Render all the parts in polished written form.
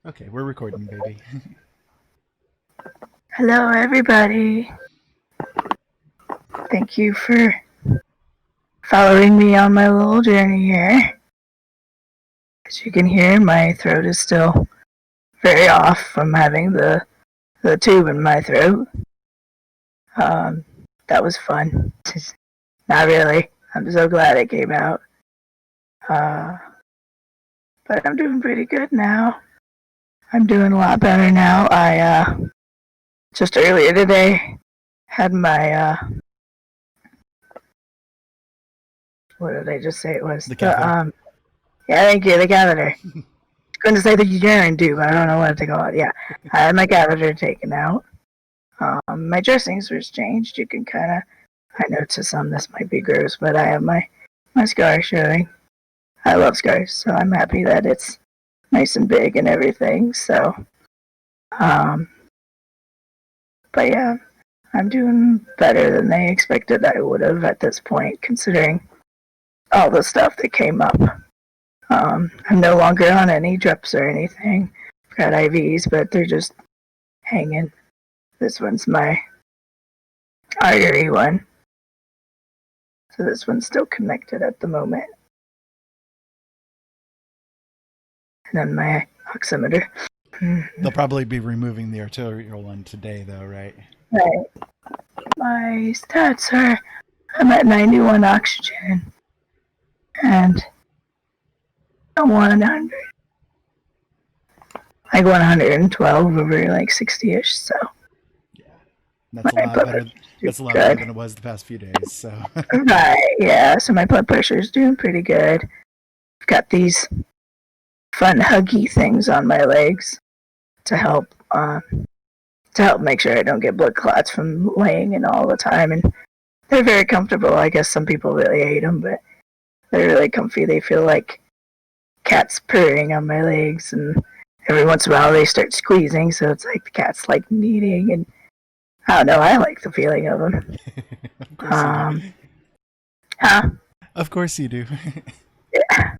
Okay, we're recording, baby. Hello, everybody. Thank you for following me on my little journey here. As you can hear, my throat is still very off from having the tube in my throat. Um, that was fun. Not really. I'm so glad it came out. Uh, but I'm doing pretty good now. I'm doing a lot better now. I just earlier today had my what did I just say it was? The catheter. Yeah, thank you, the catheter. Going to say the urine tube. I don't know what to call it. Yeah, I had my catheter taken out. My dressings was changed. You can kind of, I know to some this might be gross, but I have my scar showing. I love scars, so I'm happy that it's nice and big and everything. So, um, but yeah, I'm doing better than they expected I would have at this point, considering all the stuff that came up. I'm no longer on any drips or anything. I've got IVs, but they're just hanging. This one's my artery one. So this one's still connected at the moment. And then my oximeter. They'll probably be removing the arterial one today, though, right? Right. My stats are I'm at 91 oxygen and 100. Like 112 over like 60ish, so Yeah, that's a lot better. That's a lot better than it was the past few days. So right, yeah. So my blood pressure is doing pretty good. I've got these fun huggy things on my legs to help make sure I don't get blood clots from laying in all the time, and they're very comfortable. I guess some people really hate them, but they're really comfy. They feel like cats purring on my legs, and every once in a while they start squeezing, so it's like the cat's like kneading, and I don't know. I like the feeling of them. of course you do. Huh? Of course you do. Yeah.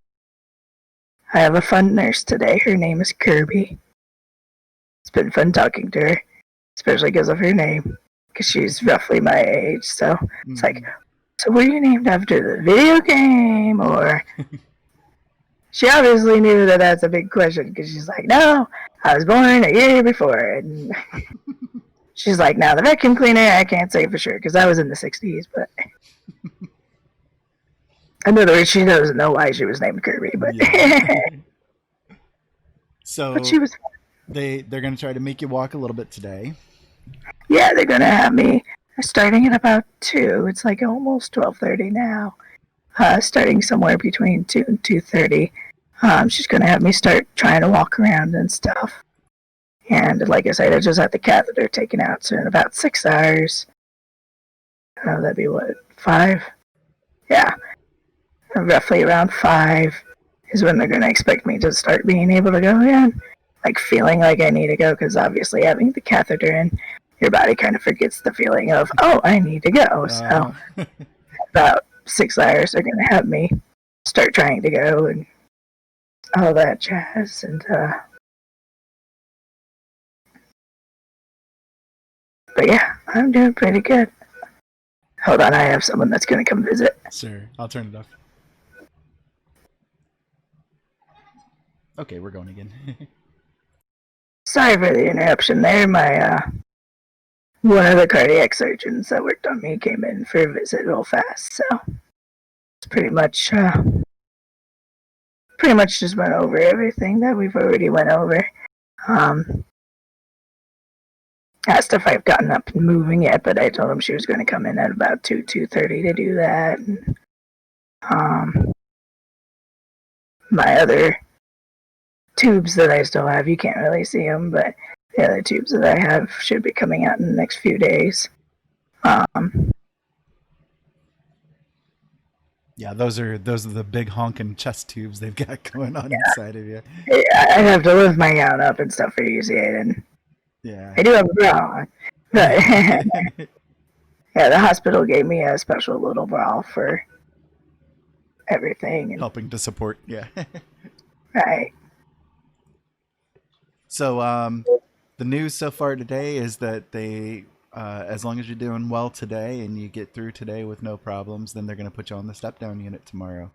I have a fun nurse today. Her name is Kirby. It's been fun talking to her, especially because of her name, because she's roughly my age. So it's like, so were you named after the video game, or? She obviously knew that that's a big question, because she's like, no, I was born a year before. And she's like, now the vacuum cleaner, I can't say for sure, because I was in the 60s, but in other words, she doesn't know why she was named Kirby, but Yeah. So but she was. they're going to try to make you walk a little bit today. Yeah, they're gonna have me starting at about 2. It's like almost 12:30 now. Starting somewhere between 2 and 2:30. She's gonna have me start trying to walk around and stuff. And like I said, I just had the catheter taken out, so in about 6 hours, that'd be what, 5? Yeah, roughly around 5 is when they're gonna expect me to start being able to go again. Like feeling like I need to go, because obviously having the catheter in, your body kind of forgets the feeling of, oh, I need to go. So about 6 hours, they're going to have me start trying to go and all that jazz. And but yeah, I'm doing pretty good. Hold on, I have someone that's going to come visit. Sure, I'll turn it off. Okay, we're going again. Sorry for the interruption there. My one of the cardiac surgeons that worked on me came in for a visit real fast, so it's pretty much just went over everything that we've already went over. Asked if I've gotten up and moving yet, but I told him she was going to come in at about 2:30 to do that. And, my other tubes that I still have, you can't really see them, but the other tubes that I have should be coming out in the next few days. Yeah, those are the big honking chest tubes they've got going on inside of you. I have to lift my gown up and stuff for you, see it, and yeah, I do have a bra on, but yeah, the hospital gave me a special little bra for everything, and helping to support. Yeah, right. So the news so far today is that they, as long as you're doing well today and you get through today with no problems, then they're going to put you on the step down unit tomorrow.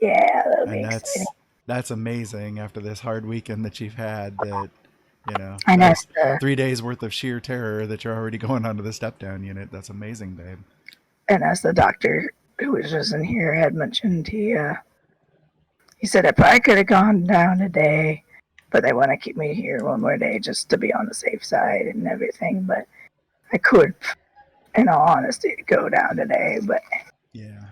Yeah, that'll be And exciting. that's amazing after this hard weekend that you've had. That I that know. is 3 days worth of sheer terror that you're already going onto the step down unit. That's amazing, babe. And as the doctor who was just in here had mentioned, he said I probably could have gone down today, but they want to keep me here one more day just to be on the safe side and everything. But I could, in all honesty, go down today, Yeah.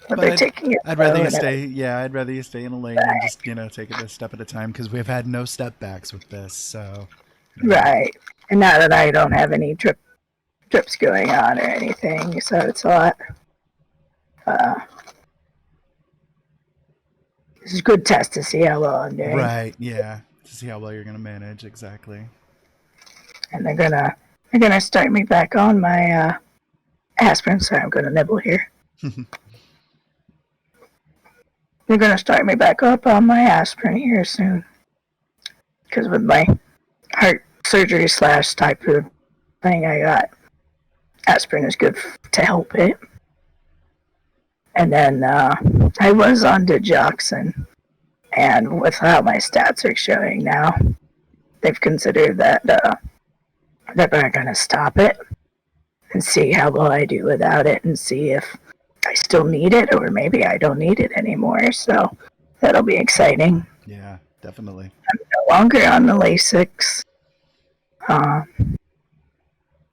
but But they're taking it I'd rather slow you and stay. Yeah, I'd rather you stay in a lane and just take it a step at a time because we've had no step backs with this. So, right. And now that I don't have any trips going on or anything, so it's a lot. This is a good test to see how well I'm doing. right, yeah, to see how well you're gonna manage exactly. And they're gonna start me back on my aspirin. Sorry, I'm gonna nibble here. They're gonna start me back up on my aspirin here soon, because with my heart surgery / type of thing I got, aspirin is good to help it. And then I was on digoxin, and with how my stats are showing now, they've considered that they're going to stop it and see how well I do without it and see if I still need it or maybe I don't need it anymore. So that'll be exciting. Yeah, definitely. I'm no longer on the Lasix,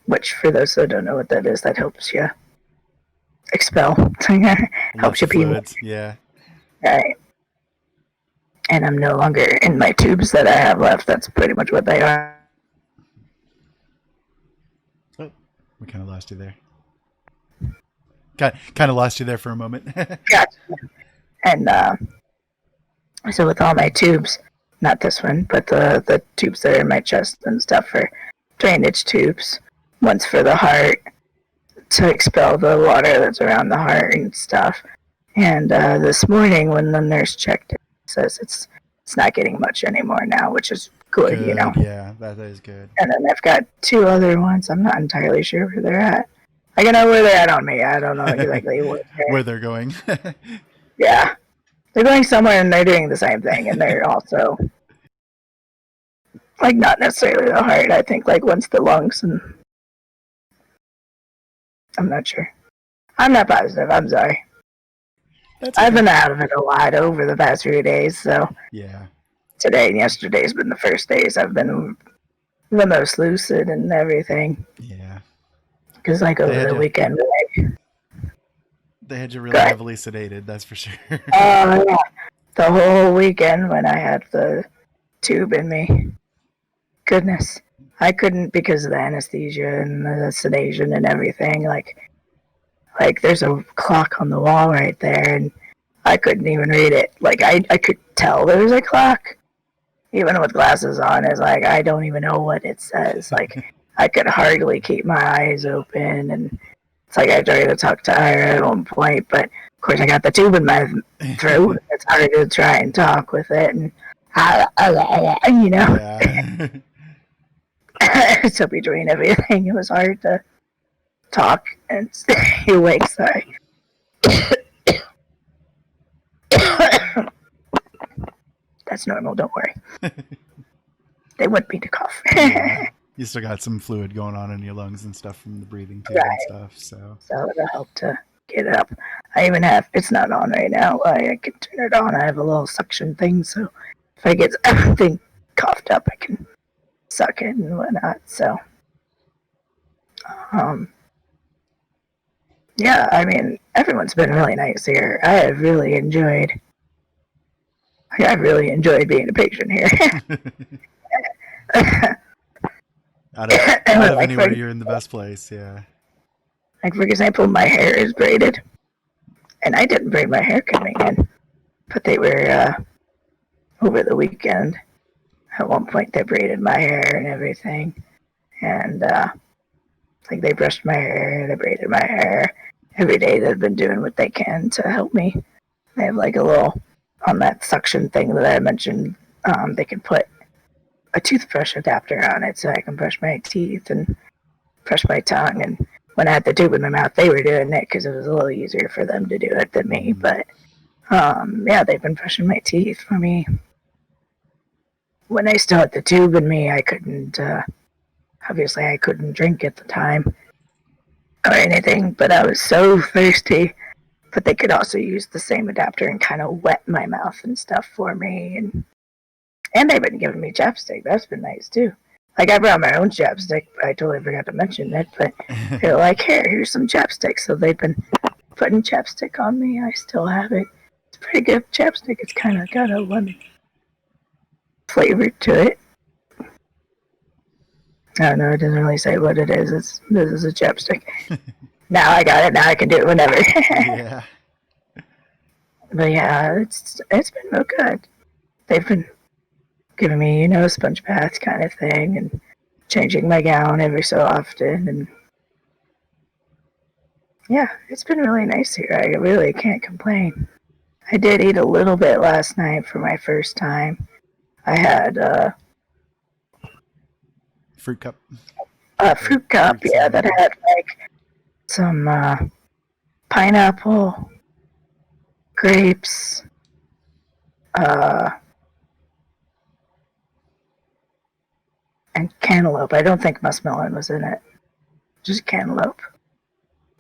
which for those that don't know what that is, that helps you expel, helps you pee. Fluids. Yeah. Right. And I'm no longer in my tubes that I have left. That's pretty much what they are. Oh, we kind of lost you there. Kind of lost you there for a moment. Gotcha. And so with all my tubes, not this one, but the tubes that are in my chest and stuff are drainage tubes. One's for the heart to expel the water that's around the heart and stuff. And this morning when the nurse checked it, says it's not getting much anymore now, which is good, you know. Yeah, that is good. And then I've got 2 other ones. I'm not entirely sure where they're at. I can know where they're at on me. I don't know exactly where they're going. Yeah. They're going somewhere and they're doing the same thing. And they're also, like, not necessarily the heart. I think, like, once the lungs and... I'm not sure. I'm not positive. I'm sorry. I've been out of it a lot over the past few days, so... Yeah. Today and yesterday's been the first days I've been the most lucid and everything. Yeah. Because, like, over the weekend, they had you really heavily sedated, that's for sure. Yeah. The whole weekend when I had the tube in me. Goodness. I couldn't because of the anesthesia and the sedation and everything. Like there's a clock on the wall right there, and I couldn't even read it. Like, I could tell there was a clock. Even with glasses on, it's like, I don't even know what it says. Like, I could hardly keep my eyes open, and it's like I tried to talk to Ira at one point, but of course I got the tube in my throat. It's hard to try and talk with it, and you know. Yeah. So between everything, it was hard to talk and stay awake. Sorry. That's normal, don't worry. They want me to cough. Yeah. You still got some fluid going on in your lungs and stuff from the breathing too, and stuff. So it'll help to get it up. I even have, it's not on right now. I can turn it on. I have a little suction thing, so if I get everything coughed up, I can suck it and whatnot. So, yeah, I mean, everyone's been really nice here. I've really enjoyed being a patient here. out of like, anywhere, you're in the best place, yeah. Like, for example, my hair is braided, and I didn't braid my hair coming in, but they were, over the weekend, at one point they braided my hair and everything, and, like, they brushed my hair, they braided my hair. Every day they've been doing what they can to help me. They have, like, a little, on that suction thing that I mentioned they can put a toothbrush adapter on it so I can brush my teeth and brush my tongue. And when I had the tube in my mouth, they were doing it because it was a little easier for them to do it than me. But yeah, they've been brushing my teeth for me. When I still had the tube in me, I couldn't, obviously, I couldn't drink at the time or anything, but I was so thirsty. But they could also use the same adapter and kind of wet my mouth and stuff for me. And they've been giving me chapstick. That's been nice too. Like, I brought my own chapstick. I totally forgot to mention it, but they're like, here's some chapstick. So they've been putting chapstick on me. I still have it. It's pretty good chapstick. It's kind of got a lemon flavor to it. I don't know. It doesn't really say what it is. This is a chapstick. Now I got it. Now I can do it whenever. Yeah. But yeah, it's been real good. They've been giving me, sponge baths kind of thing, and changing my gown every so often, and yeah, it's been really nice here. I really can't complain. I did eat a little bit last night for my first time. I had Fruit cup. a fruit cup, Fruit yeah, salad. that had like some pineapple, grapes, and cantaloupe. I don't think muskmelon was in it, just cantaloupe.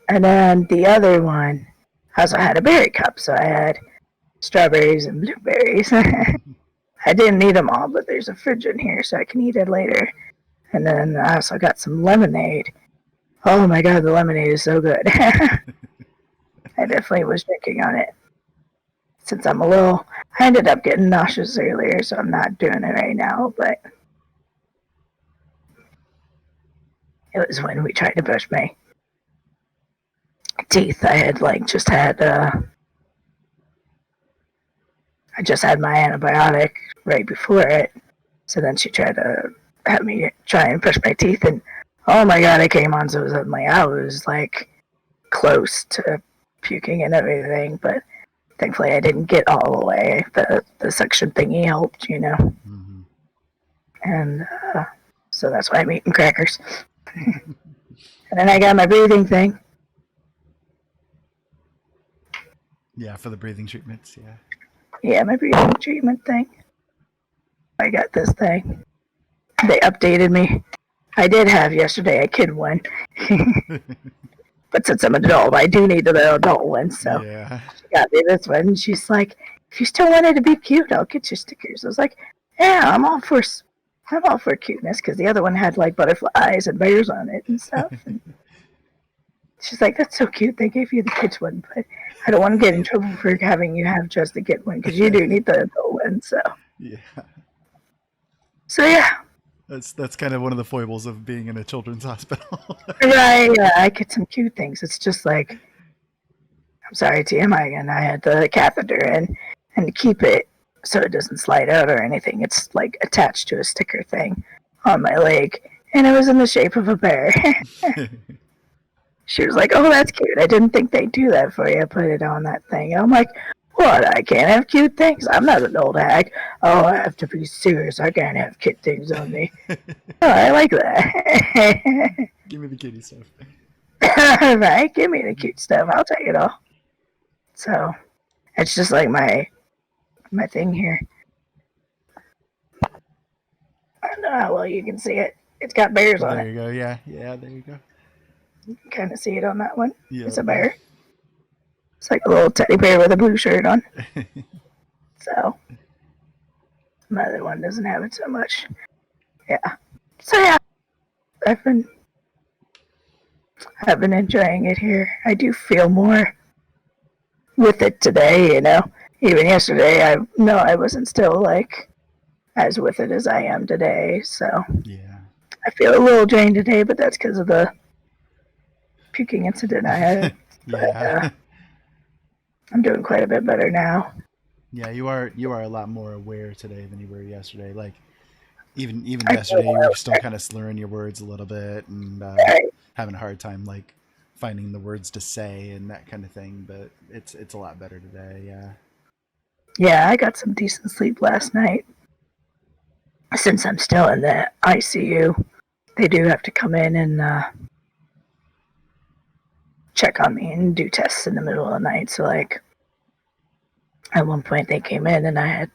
And then the other one, I also had a berry cup, so I had strawberries and blueberries. I didn't eat them all, but there's a fridge in here, so I can eat it later. And then I also got some lemonade. Oh my god, the lemonade is so good. I definitely was drinking on it. Since I ended up getting nauseous earlier, so I'm not doing it right now, but it was when we tried to brush my teeth. I just had my antibiotic right before it. So then she tried to have me try and brush my teeth, and oh my god, I came on so suddenly. I was like close to puking and everything, but thankfully I didn't get all the way. The suction thingy helped, Mm-hmm. and so that's why I'm eating crackers. And then I got my breathing thing. Yeah, for the breathing treatments. Yeah. Yeah, my breathing treatment thing. I got this thing. They updated me. I did have yesterday a kid one. But since I'm an adult, I do need the adult one. So Yeah. she got me this one. And she's like, if you still wanted to be cute, I'll get you stickers. I was like, yeah, I'm all for cuteness, because the other one had like butterflies and bears on it and stuff. And she's like, that's so cute. They gave you the kids one, but I don't want to get in trouble for having you have just the kid one, because you do need the adult one. Yeah. So yeah. That's kind of one of the foibles of being in a children's hospital. Right, yeah, I get some cute things. It's just like, I'm sorry, TMI again. I had the catheter in, and to keep it so it doesn't slide out or anything, it's like attached to a sticker thing on my leg, and it was in the shape of a bear. She was like, oh, that's cute. I didn't think they'd do that for you. Put it on that thing. I'm like, what? I can't have cute things? I'm not an old hag. Oh, I have to be serious. I can't have kid things on me. Oh, I like that. Give me the kitty stuff. Right? Give me the cute stuff. I'll take it all. So, it's just like my thing here. I don't know how well you can see it. It's got bears on There it. you go. Yeah. Yeah. There you go. You can kind of see it on that one. Yeah. It's a bear. It's like a little teddy bear with a blue shirt on. So, my other one doesn't have it so much. Yeah. So yeah, I've been enjoying it here. I do feel more with it today, Even yesterday, I wasn't still like as with it as I am today. So Yeah. I feel a little drained today, but that's because of the puking incident I had. Yeah. I'm doing quite a bit better now. Yeah, you are a lot more aware today than you were yesterday. Like even I yesterday, feel you were still kind of slurring your words a little bit and right. having a hard time like finding the words to say and that kind of thing. But it's a lot better today. Yeah. Yeah, I got some decent sleep last night. since I'm still in the ICU, they do have to come in and check on me and do tests in the middle of the night. So, like, at one point they came in and I had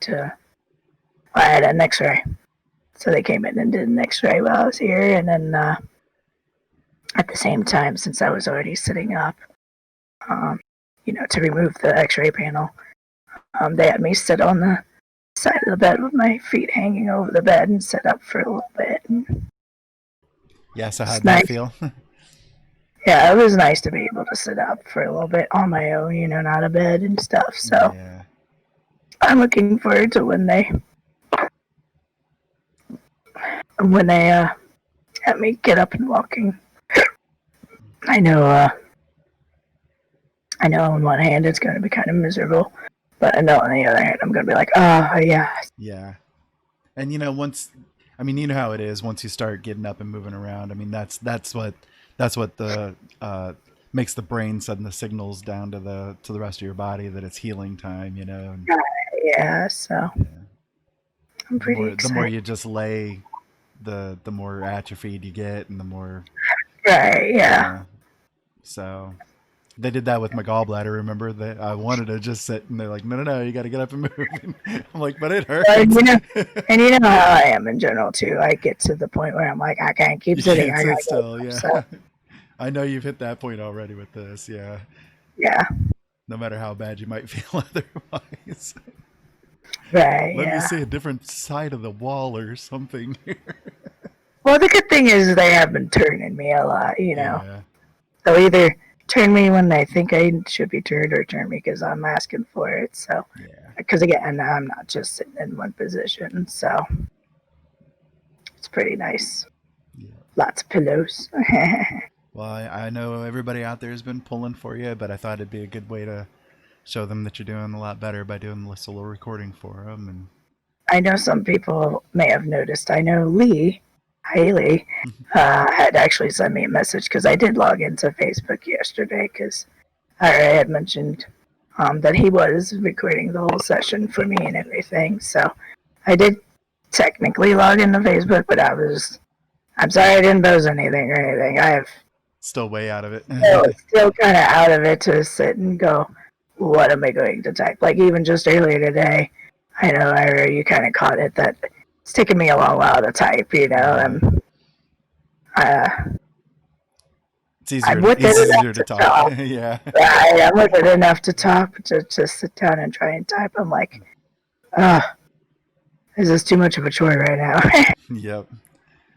an x-ray. So they came in and did an x-ray while I was here. And then at the same time, since I was already sitting up, to remove the x-ray panel, they had me sit on the side of the bed with my feet hanging over the bed and sit up for a little bit. And Yeah, so how'd it's that nice. feel? Yeah, it was nice to be able to sit up for a little bit on my own, not a bed and stuff. So Yeah. I'm looking forward to when they have me get up and walking. I know on one hand it's going to be kind of miserable, but I know on the other hand I'm going to be like, oh yeah. Yeah. And you know how it is once you start getting up and moving around. I mean, that's what the makes the brain send the signals down to the rest of your body that it's healing time, And, Yeah, so yeah. I'm pretty The more excited. you just lay, the more atrophied you get, and the more. Right, yeah. So they did that with my gallbladder. Remember that I wanted to just sit, and they're like, no, you got to get up and move. And I'm like, but it hurts. And you know how I am in general too. I get to the point where I'm like, I can't keep You sitting. can't I sit gotta still. get up. Yeah. So I know you've hit that point already with this. Yeah. yeah, No matter how bad you might feel otherwise. right, Let me yeah. see a different side of the wall or something. Well, the good thing is they have been turning me a lot. Yeah. They'll either turn me when they think I should be turned, or turn me because I'm asking for it. So, Yeah. because again, I'm not just sitting in one position, so it's pretty nice. Yeah. Lots of pillows. Well, I know everybody out there has been pulling for you, but I thought it'd be a good way to show them that you're doing a lot better by doing the solo recording for them. And I know some people may have noticed. I know Haley, had actually sent me a message because I did log into Facebook yesterday because I had mentioned that he was recording the whole session for me and everything. So I did technically log into Facebook, but I'm sorry I didn't post anything or anything. I have still way out of it. still kind of out of it to sit and go, what am I going to type? Like even just earlier today, I know you kind of caught it that it's taken me a long while to type, Yeah. and It's I'm easier with it enough to to talk. talk. Yeah. I'm with it enough to talk, to just sit down and try and type. I'm like, is this too much of a chore right now? Yep.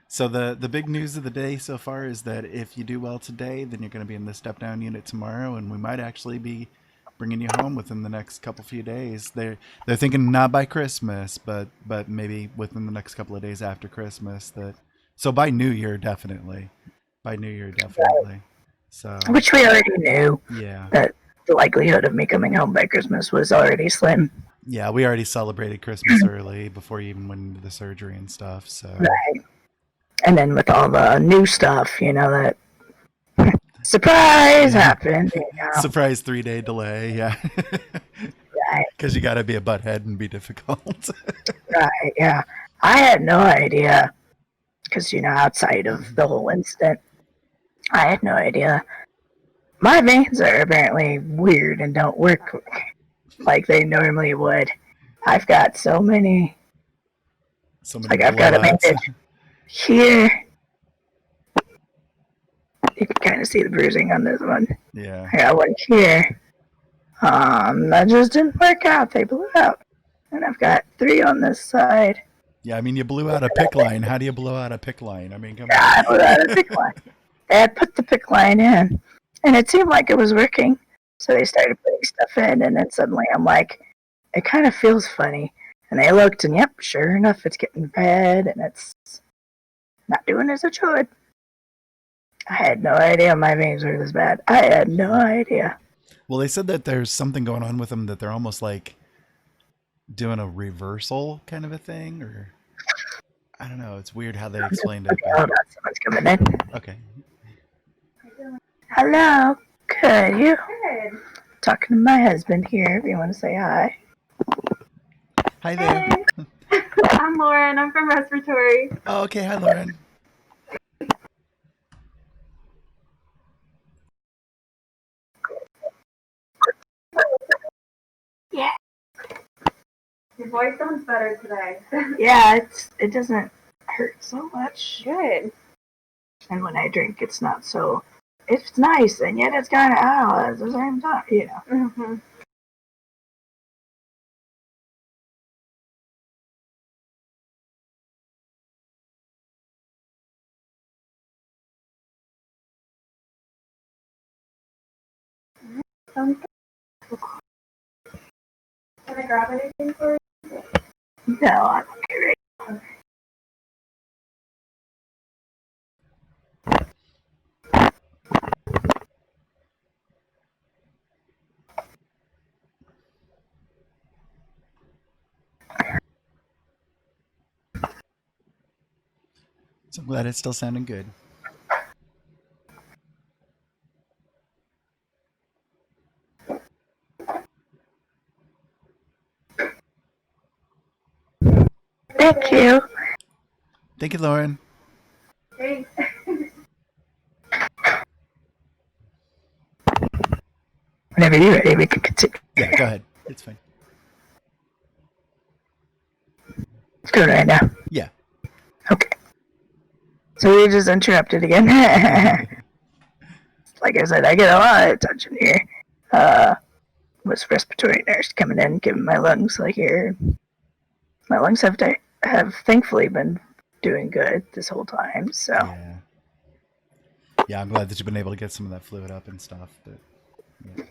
So the big news of the day so far is that if you do well today, then you're going to be in the step down unit tomorrow, and we might actually be bringing you home within the next few days. They're thinking not by Christmas, but maybe within the next couple of days after Christmas. So by New Year definitely. By New Year definitely. So Which we already knew yeah. that the likelihood of me coming home by Christmas was already slim. Yeah, we already celebrated Christmas early before you even went into the surgery and stuff. So Right. And then with all the new stuff, that surprise yeah. happened, Surprise 3-day delay. Yeah. Right. Because you got to be a butthead and be difficult. Right, yeah. I had no idea, because, outside of the whole incident, I had no idea. My veins are apparently weird and don't work like they normally would. I've got so many. So many Like, I've got a blowouts. bandage here. You can kind of see the bruising on this one. Yeah. I got one here. That just didn't work out. They blew out. And I've got 3 on this side. Yeah, I mean, you blew out a pick line. How do you blow out a pick line? I mean, come Yeah, I on. blew out a pick line. They had put the pick line in, and it seemed like it was working. So they started putting stuff in, and then suddenly I'm like, it kind of feels funny. And they looked, and yep, sure enough, it's getting red, and it's not doing as it should. I had no idea my veins were this bad. I had no idea. Well, they said that there's something going on with them, that they're almost like doing a reversal kind of a thing, or I don't know. It's weird how they explained it. Okay, hold on, someone's coming in. Okay. Hello, good. You talking to my husband here? If you want to say hi. Hi there. I'm Lauren. I'm from respiratory. Oh, okay. Hi, Lauren. Yeah. Your voice sounds better today. Yeah, it doesn't hurt so much. Good. And when I drink, it's not so. It's nice, and yet it's kind of at the same time, you know. Mm-hmm. Sounds good. Can I grab anything for you? No, I'm okay right now. So I'm glad it's still sounding good. Thank you. Thank you, Lauren. Hey. Whenever you're ready, we can continue. Yeah, go ahead. It's fine. It's good right now. Yeah. Okay. So we just interrupted again. Like I said, I get a lot of attention here. Was respiratory nurse coming in, giving my lungs like here. My lungs have thankfully been doing good this whole time. So Yeah. Yeah, I'm glad that you've been able to get some of that fluid up and stuff. But yeah.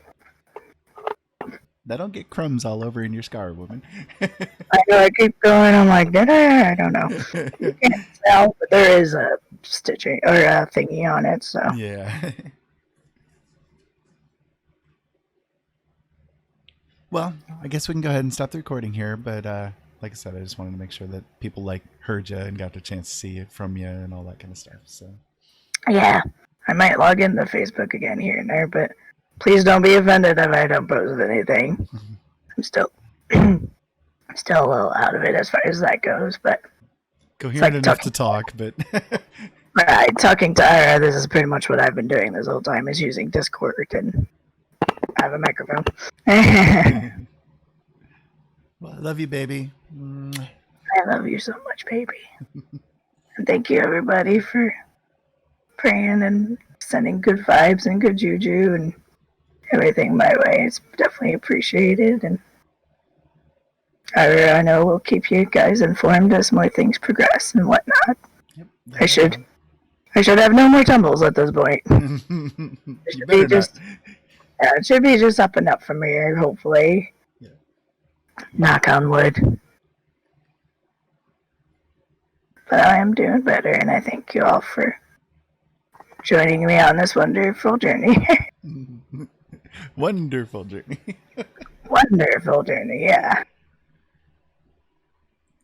That'll get crumbs all over in your scar, woman. I know I keep going. I'm like, did I? I don't know. You can't tell, but there is a stitching or a thingy on it. So Yeah. Well, I guess we can go ahead and stop the recording here. But like I said, I just wanted to make sure that people like heard you and got the chance to see it from you and all that kind of stuff. So yeah, I might log into Facebook again here and there, but please don't be offended if I don't post anything. I'm still still a little out of it as far as that goes, but coherent like enough to talk, but right, talking to Ira, this is pretty much what I've been doing this whole time, is using Discord and I have a microphone. well, I love you, baby. I love you so much, baby. And thank you, everybody, for praying and sending good vibes and good juju and everything my way. It's definitely appreciated. And I know we'll keep you guys informed as more things progress and whatnot. Yep, I should have no more tumbles at this point. It should be just up and up from here, hopefully. Yeah. Knock on wood. But I am doing better, and I thank you all for joining me on this wonderful journey. Wonderful journey. Wonderful journey, yeah.